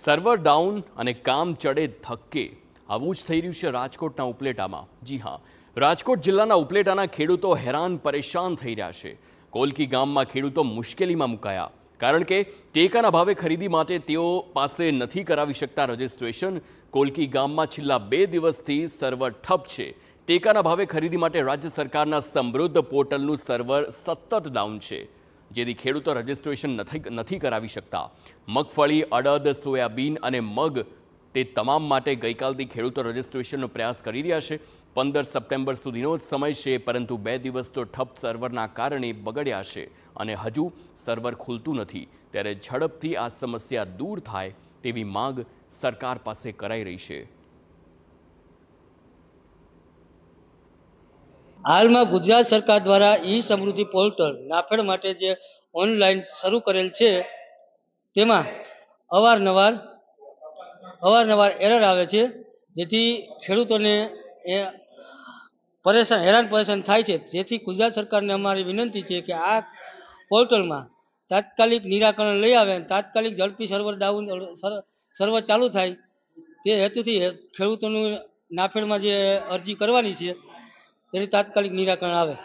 Server down અને કામ ચડે ધક્કે આવું જ થઈ રહ્યું છે રાજકોટના ઉપલેટામાં। જી હા, રાજકોટ જિલ્લાના ઉપલેટાના ખેડૂતો હેરાન પરેશાન થઈ રહ્યા છે। કોલકી ગામમાં ખેડૂતો મુશ્કેલીમાં મુકાયા કારણ કે ટેકાના ભાવે ખરીદી માટે તેઓ પાસે નથી કરાવી શકતા રજીસ્ટ્રેશન। કોલકી ગામમાં છેલ્લા 2 દિવસથી સર્વર ઠપ છે। ટેકાના ભાવે ખરીદી માટે રાજ્ય સરકારના સમૃદ્ધ પોર્ટલનું સર્વર સતત ડાઉન છે, જેથી ખેડૂતો રજીસ્ટ્રેશન નથી કરાવી શકતા। મગફળી, અડદ, સોયાબીન અને મગ તે તમામ માટે ગઈકાલથી ખેડૂતો રજીસ્ટ્રેશનનો પ્રયાસ કરી રહ્યા છે। 15 સપ્ટેમ્બર સુધીનો જ સમય છે, પરંતુ 2 દિવસ તો ઠપ સર્વરના કારણે બગડ્યા છે અને હજુ સર્વર ખુલતું નથી। ત્યારે ઝડપથી આ સમસ્યા દૂર થાય તેવી માંગ સરકાર પાસે કરાઈ રહી છે। હાલમાં ગુજરાત સરકાર દ્વારા ઈ સમૃદ્ધિ પોર્ટલ નાફેડ માટે જે ઓનલાઈન શરૂ કરેલ છે, તેમાં અવારનવાર એરર આવે છે, જેથી ખેડૂતોને હેરાન પરેશાન થાય છે। જેથી ગુજરાત સરકારને અમારી વિનંતી છે કે આ પોર્ટલમાં તાત્કાલિક નિરાકરણ લઈ આવે, તાત્કાલિક ઝડપી સર્વર ચાલુ થાય તે હેતુથી ખેડૂતોનું નાફેડમાં જે અરજી કરવાની છે તેની તાત્કાલિક નિરાકરણ આવે।